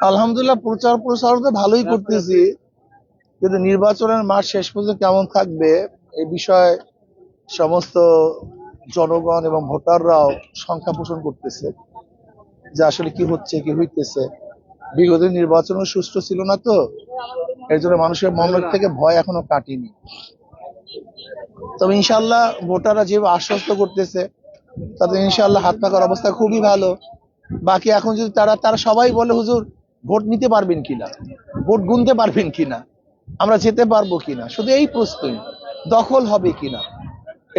আলহামদুলিল্লাহ, প্রচার প্রসার তো ভালোই করতেছি, কিন্তু নির্বাচনের মাঠ শেষ পর্যন্ত কেমন থাকবে এই বিষয়ে সমস্ত জনগণ এবং ভোটাররাও সংখ্যা পোষণ করতেছে যে আসলে কি হচ্ছে কি হইতেছে। বিগত নির্বাচনও সুষ্ঠু ছিল না, তো এর জন্য মানুষের মনের থেকে ভয় এখনো কাটেনি। তবে ইনশাল্লাহ ভোটাররা যেভাবে আশ্বস্ত করতেছে তাতে ইনশাল্লাহ হাত পাকার অবস্থা খুবই ভালো। বাকি এখন যদি তারা তারা সবাই বলে হুজুর ভোট নিতে পারবেন কিনা, ভোট গুনতে পারবেন কিনা, আমরা যেতে পারবো কিনা, শুধু এই প্রশ্নই, দখল হবে কিনা।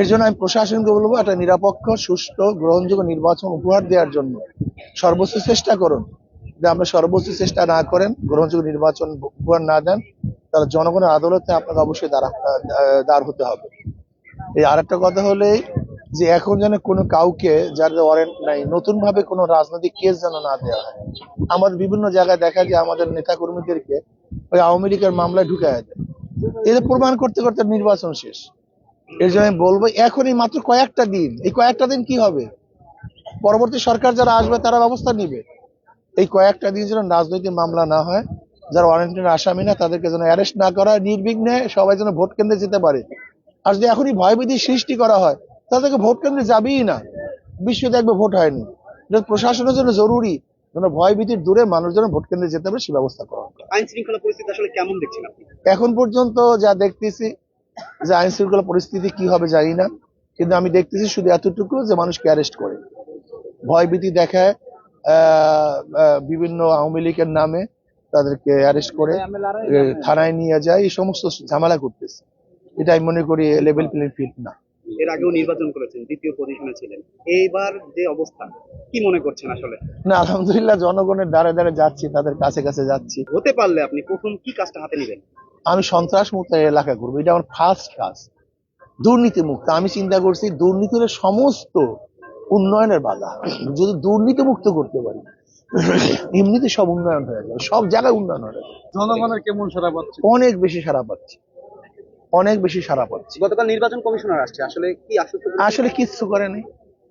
এর জন্য আমি প্রশাসনকে বলবো একটা নিরপেক্ষ সুষ্ঠু গ্রহণযোগ্য নির্বাচন উপহার দেওয়ার জন্য সর্বোচ্চ চেষ্টা করুন। যদি আমরা সর্বোচ্চ চেষ্টা না করেন, গ্রহণযোগ্য নির্বাচন উপহার না দেন, তাহলে জনগণের আদালতে আপনাকে অবশ্যই দাঁড় হতে হবে। এই আরেকটা কথা হলেই যে এখন যেন কোনো কাউকে যার ওয়ারেন্ট নাই নতুন ভাবে কোনো রাজনৈতিক কেস যেন না দেওয়া হয়। আমাদের বিভিন্ন জায়গায় দেখা যায় আমাদের নেতা কর্মীদেরকে ওই আওয়ামী লীগের মামলায় ঢুকায় দেয়, এদের প্রমাণ করতে করতে নির্বাচন শেষ। এর জন্য আমি বলবো এখনই মাত্র কয়েকটা দিন, এই কয়েকটা দিন কি হবে, পরবর্তী সরকার যারা আসবে তারা ব্যবস্থা নিবে। এই কয়েকটা দিন যেন রাজনৈতিক মামলা না হয়, যারা ওয়ারেন্টের আসামি না তাদেরকে যেন অ্যারেস্ট না করা, নির্বিঘ্নে সবাই যেন ভোট কেন্দ্রে যেতে পারে। আর যদি এখনই ভয়ভীতি সৃষ্টি করা হয় তাদেরকে ভোট কেন্দ্রে যাবেই না, বিশ্ব দেখবে ভোট হয়নি। প্রশাসনের জন্য জরুরি যেন ভয়ভীতির দূরে মানুষ যেন ভোট কেন্দ্রে যেতে পারে সে ব্যবস্থা করা। আইন শৃঙ্খলা পরিস্থিতি আসলে কেমন দেখছেন আপনি? এখন পর্যন্ত যা দেখতেছি যে আইন শৃঙ্খলা পরিস্থিতি কি হবে জানি না, কিন্তু আমি দেখতেছি শুধু এতটুকু যে মানুষকে অ্যারেস্ট করে, ভয়ভীতি দেখায়, বিভিন্ন আওয়ামী লীগের নামে তাদেরকে অ্যারেস্ট করে থানায় নিয়ে যায়, এই সমস্ত ঝামেলা করতেছে। এটা আমি মনে করি লেভেল প্লেইং ফিল্ড না। এর আগেও নির্বাচন করেছেন, দ্বিতীয় পজিশনে ছিলেন, এইবার যে অবস্থা কি মনে করছেন আসলে? না, আলহামদুলিল্লাহ জনগণের দ্বারে দ্বারে যাচ্ছি, তাদের কাছে কাছে যাচ্ছি। হতে পারলে আপনি প্রথম কি কাজটা হাতে নেবেন? আমি সন্ত্রাস মুক্ত এলাকা করবো, এটা আমার ফার্স্ট কাজ। দুর্নীতি মুক্ত, আমি চিন্তা করছি দুর্নীতি হলে সমস্ত উন্নয়নের বাধা। যদি দুর্নীতি মুক্ত করতে পারি এমনিতে সব উন্নয়ন হয়ে যাবে, সব জায়গায় উন্নয়ন হয়ে যাবে। জনগণের কেমন সাড়া পাচ্ছে? অনেক বেশি সাড়া পাচ্ছি, অনেক বেশি সাড়া পাচ্ছি। গতকাল নির্বাচন কমিশনার আসছে, আসলে কি আসলে কিচ্ছু করেনি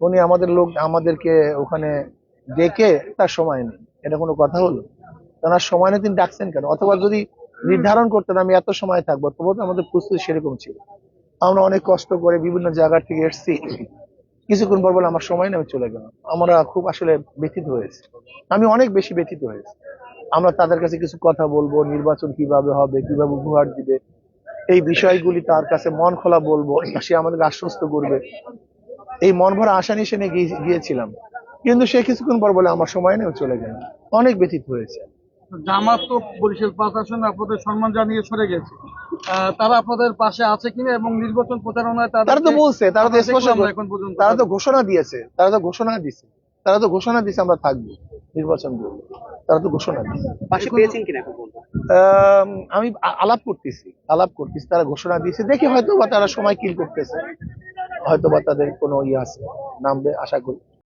উনি, আমাদের লোক আমাদেরকে ওখানে ডেকে তার সময় নেই, এটা কোনো কথা হলো? তার সময় নেই, তিনি ডাকছেন কেন? অথবা যদি নির্ধারণ করতেন আমি এত সময় থাকবো, তবু তো আমাদের প্রস্তুতি সেরকম ছিল। আমরা অনেক কষ্ট করে বিভিন্ন জায়গা থেকে এসেছি, কিছুক্ষণ পর বলে আমার সময় নেই, আমি চলে গেলাম। আমরা খুব আসলে ব্যথিত হয়েছি, আমি অনেক বেশি ব্যথিত হয়েছি। আমরা তাদের কাছে কিছু কথা বলবো, নির্বাচন কিভাবে হবে, কিভাবে উপহার দিবে, এই বিষয়গুলি তার কাছে মন খোলা বলবো, সে আমাদেরকে আশ্বস্ত করবে, এই মন ভরা আশা নিয়ে সে নিয়ে গিয়েছিলাম। কিন্তু সে কিছুক্ষণ পর বলে আমার সময় নেই, চলে গেল। অনেক ব্যথিত হয়েছে। জামাত তো বরিশাল 5 আসনে আপনাদের সম্মান জানিয়ে সরে গেছে, তারা আপনাদের পাশে আছে কিনা এবং নির্বাচন প্রচারণায় তারা তো বলছে, তারা তো স্পষ্ট, এখন পর্যন্ত তারা তো ঘোষণা দিয়েছে, তারা তো ঘোষণা দিছে আমরা থাকবো নির্বাচন করবো, তারা তো ঘোষণা দিয়েছে। পাশে পেয়েছেন কিনা এখন পর্যন্ত? আমি আলাপ করতেছি, তারা ঘোষণা দিয়েছে, দেখি হয়তো বা তারা সময় কিল করতেছে, হয়তো বা তাদের কোনো ইয়ে আছে, নামবে আশা করি।